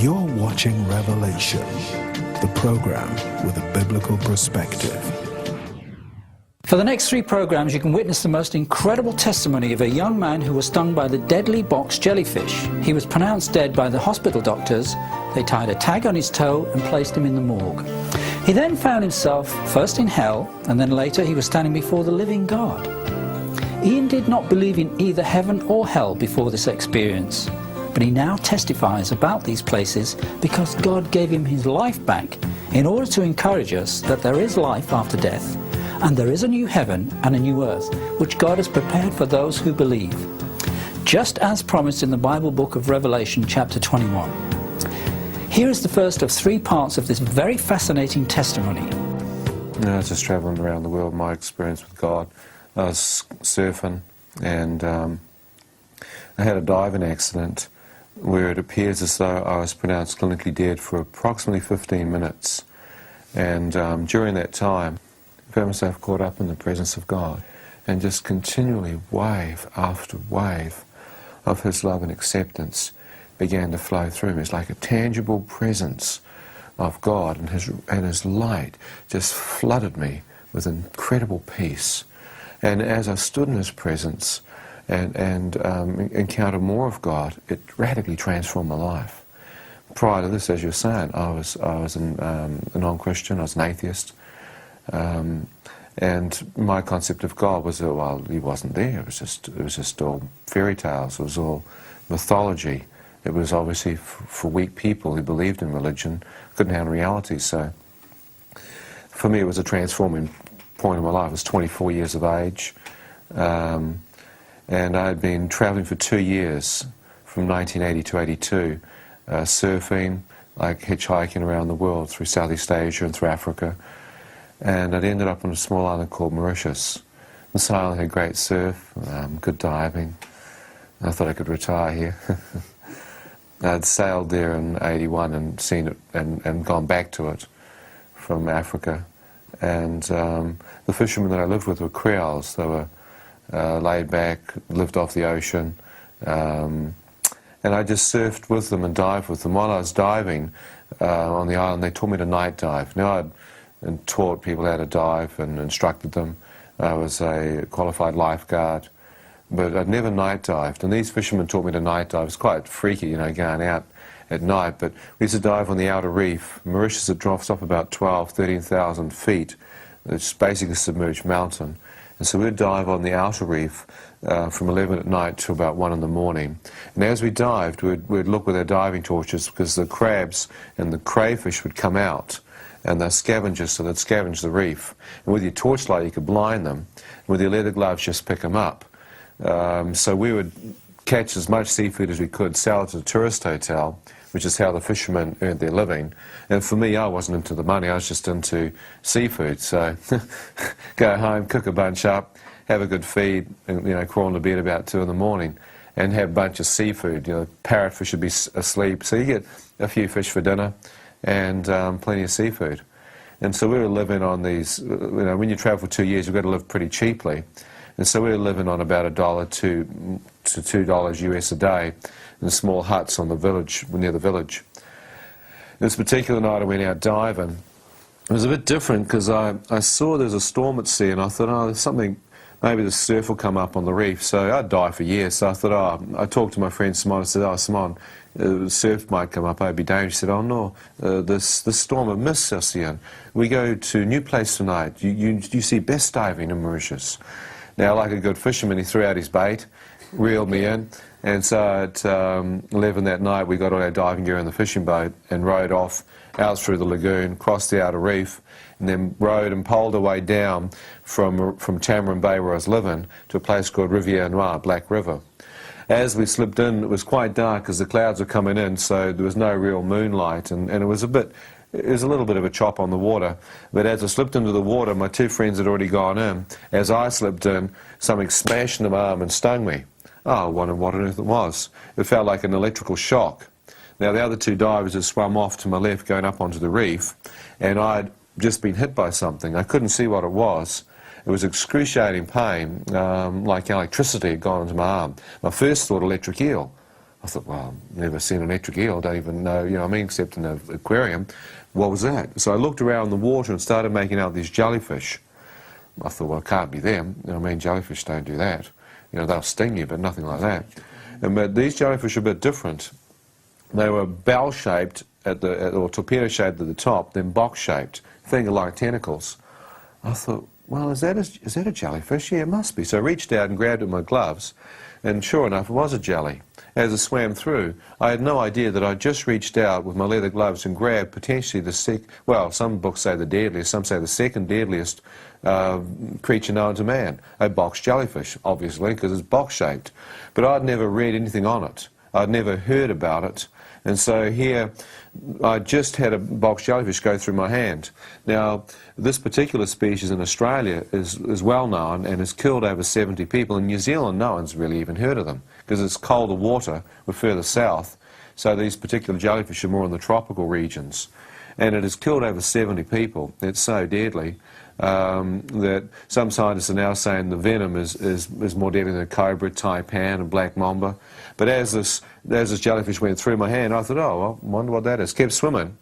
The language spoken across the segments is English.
You're watching Revelation, the program with a biblical perspective. For the next 3 programs, you can witness the most incredible testimony of a young man who was stung by the deadly box jellyfish. He was pronounced dead by the hospital doctors. They tied a tag on his toe and placed him in the morgue. He then found himself first in hell, and then later he was standing before the living God. Ian did not believe in either heaven or hell before this experience, but he now testifies about these places because God gave him his life back in order to encourage us that there is life after death, and there is a new heaven and a new earth, which God has prepared for those who believe, just as promised in the Bible book of Revelation chapter 21. Here is the first of 3 parts of this very fascinating testimony. I was just traveling around the world, my experience with God. I was surfing, and I had a diving accident where it appears as though I was pronounced clinically dead for approximately 15 minutes. And during that time, I found myself caught up in the presence of God, and just continually wave after wave of His love and acceptance began to flow through me. It's like a tangible presence of God, and His light just flooded me with incredible peace. And as I stood in His presence and encountered more of God, it radically transformed my life. Prior to this, as you were saying, I was a non-Christian, I was an atheist. And my concept of God was that, well, He wasn't there. It was just all fairy tales. It was all mythology. It was obviously for weak people who believed in religion, couldn't handle reality. So for me, it was a transforming point in my life. I was 24 years of age, and I had been traveling for 2 years, from 1980 to 82, surfing, like hitchhiking around the world through Southeast Asia and through Africa. And I'd ended up on a small island called Mauritius. This island had great surf, good diving. I thought I could retire here. I'd sailed there in 81 and seen it and gone back to it from Africa. And the fishermen that I lived with were Creoles. They were laid back, lived off the ocean. And I just surfed with them and dived with them. While I was diving on the island, they taught me to night dive. Now I'd taught people how to dive and instructed them. I was a qualified lifeguard, but I'd never night dived. And these fishermen taught me to night dive. It was quite freaky, going out at night. But we used to dive on the outer reef. Mauritius, it drops off about 13,000 feet. It's basically a submerged mountain. And so we'd dive on the outer reef from 11 at night to about 1 in the morning. And as we dived, we'd look with our diving torches, because the crabs and the crayfish would come out, and they're scavengers, so they'd scavenge the reef. And with your torchlight, you could blind them. And with your leather gloves, just pick them up. So we would catch as much seafood as we could, sell it to the tourist hotel, which is how the fishermen earned their living. And for me, I wasn't into the money, I was just into seafood. So go home, cook a bunch up, have a good feed, and crawl into bed about 2 in the morning and have a bunch of seafood. Parrotfish would be asleep, so you get a few fish for dinner and plenty of seafood. And so we were living on these, when you travel for 2 years, you've got to live pretty cheaply. And so we were living on about $1 to $2 US a day in small huts on the village, near the village. This particular night I went out diving. It was a bit different because I saw there was a storm at sea, and I thought, there's something, maybe the surf will come up on the reef. So I'd dive for years. So I thought, I talked to my friend Simon. I said, Simon, the surf might come up, I'd be dangerous. He said, no, this storm of mist, Ian. We go to a new place tonight. You see best diving in Mauritius. Now, like a good fisherman, he threw out his bait, reeled me in, and so at 11 that night we got all our diving gear in the fishing boat and rowed off out through the lagoon, crossed the outer reef, and then rowed and poled our way down from Tamarin Bay, where I was living, to a place called Rivière Noire, Black River. As we slipped in, it was quite dark because the clouds were coming in, so there was no real moonlight, and it was a little bit of a chop on the water. But as I slipped into the water, my 2 friends had already gone in. As I slipped in, something smashed in my arm and stung me. I wondered what on earth it was. It felt like an electrical shock. Now, the other 2 divers had swum off to my left, going up onto the reef, and I'd just been hit by something. I couldn't see what it was. It was excruciating pain, like electricity had gone into my arm. My first thought, electric eel. I thought, well, never seen an electric eel, don't even know, you know what I mean, except in an aquarium. What was that? So I looked around the water and started making out these jellyfish. I thought, well, it can't be them. You know what I mean, jellyfish don't do that. You know, they'll sting you, but nothing like that. But these jellyfish are a bit different. They were bell-shaped or torpedo-shaped at the top, then box-shaped, finger-like tentacles. I thought, well, is that a jellyfish? Yeah, it must be. So I reached out and grabbed it with my gloves, and sure enough, it was a jelly. As it swam through, I had no idea that I'd just reached out with my leather gloves and grabbed potentially well, some books say the deadliest, some say the second deadliest creature known to man, a box jellyfish, obviously, because it's box-shaped. But I'd never read anything on it. I'd never heard about it. And so here, I just had a box jellyfish go through my hand. Now, this particular species in Australia is well known and has killed over 70 people. In New Zealand, no one's really even heard of them because it's colder water. We're further south, so these particular jellyfish are more in the tropical regions. And it has killed over 70 people. It's so deadly that some scientists are now saying the venom is more deadly than a cobra, taipan, and black mamba. But as this jellyfish went through my hand, I thought, oh, well, I wonder what that is. Kept swimming.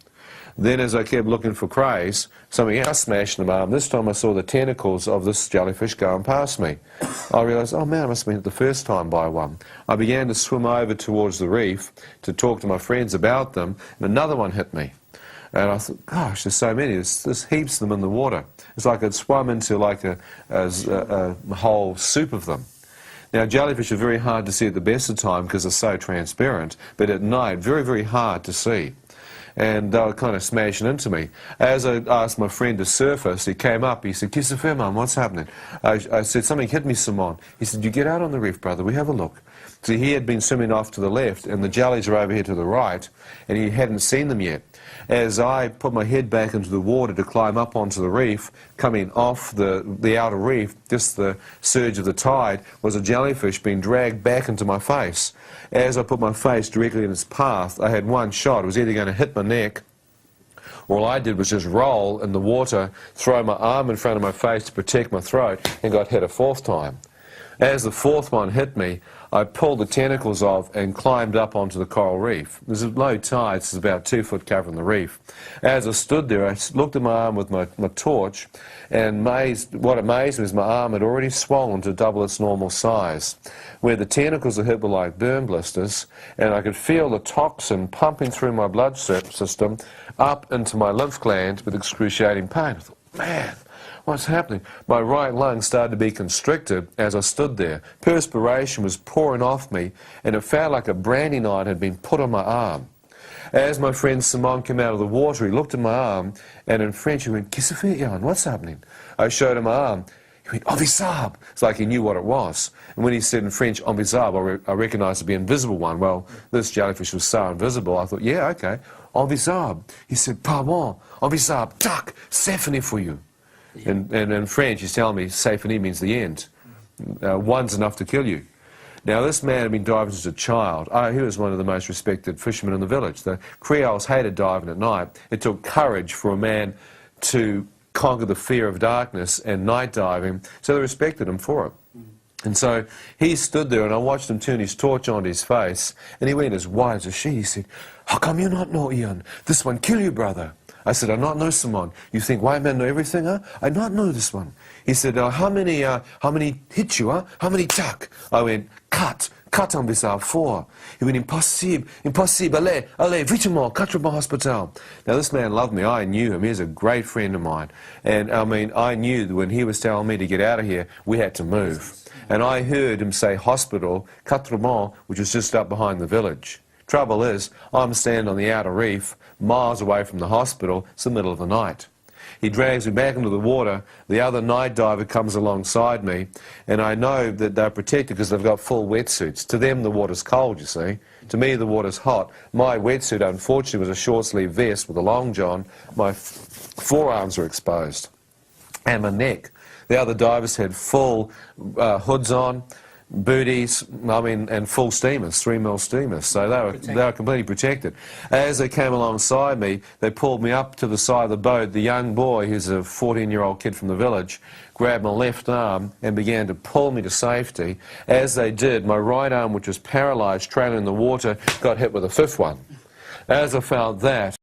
Then as I kept looking for crays, something else smashed in my arm. This time I saw the tentacles of this jellyfish going past me. I realised, oh man, I must have been hit the first time by one. I began to swim over towards the reef to talk to my friends about them, and another one hit me. And I thought, gosh, there's so many. There's heaps of them in the water. It's like I'd swum into like a whole soup of them. Now, jellyfish are very hard to see at the best of time because they're so transparent, but at night, very, very hard to see. And they were kind of smashing into me. As I asked my friend to surface, he came up, he said, "Qu'est-ce que fait, man? What's happening?" I said, "Something hit me, Simon." He said, "You get out on the reef, brother, we have a look." So he had been swimming off to the left, and the jellies are over here to the right, and he hadn't seen them yet. As I put my head back into the water to climb up onto the reef, coming off the outer reef, just the surge of the tide, was a jellyfish being dragged back into my face. As I put my face directly in its path, I had one shot. It was either going to hit my neck, all I did was just roll in the water, throw my arm in front of my face to protect my throat, and got hit a fourth time. As the fourth one hit me, I pulled the tentacles off and climbed up onto the coral reef. There's a low tide, it's about 2 foot cover in the reef. As I stood there, I looked at my arm with my torch, and what amazed me is my arm had already swollen to double its normal size. Where the tentacles are hit were like burn blisters, and I could feel the toxin pumping through my blood system up into my lymph gland with excruciating pain. I thought, man, what's happening? My right lung started to be constricted as I stood there. Perspiration was pouring off me, and it felt like a branding iron had been put on my arm. As my friend Simon came out of the water, he looked at my arm, and in French he went, "Qu'est-ce que fait, Jan? What's happening?" I showed him my arm. He went, "Invisible." It's like he knew what it was. And when he said in French, "Invisible," I recognised it to be invisible one. Well, this jellyfish was so invisible, I thought, yeah, okay, invisible. He said, "Pardon, invisible, tac, c'est fini for you." And in French, he's telling me, "C'est fini" means the end. One's enough to kill you. Now, this man had been diving since a child. He was one of the most respected fishermen in the village. The Creoles hated diving at night. It took courage for a man to conquer the fear of darkness and night diving, so they respected him for it. And so he stood there, and I watched him turn his torch onto his face, and he went as white as a sheet. He said, "How come you not know, Ian? This one kill you, brother." I said, "I not know Simon. You think white men know everything, huh? I not know this one." He said, how many hit you, huh? How many tuck?" I went, cut invisible, 4. He went, impossible, allez, vitement, 4 bon hospital. Now, this man loved me. I knew him. He was a great friend of mine. And, I mean, I knew that when he was telling me to get out of here, we had to move. And I heard him say hospital, 4 bon, which was just up behind the village. Trouble is, I'm standing on the outer reef, miles away from the hospital. It's the middle of the night. He drags me back into the water. The other night diver comes alongside me, and I know that they're protected because they've got full wetsuits. To them, the water's cold, you see. To me, the water's hot. My wetsuit, unfortunately, was a short-sleeve vest with a long john. My forearms were exposed, and my neck. The other divers had full hoods on. booties, I mean, and full steamers, 3mm steamers, so they were completely protected. As they came alongside me, they pulled me up to the side of the boat. The young boy, who's a 14-year-old kid from the village, grabbed my left arm and began to pull me to safety. As they did, my right arm, which was paralysed, trailing in the water, got hit with a fifth one. As I felt that,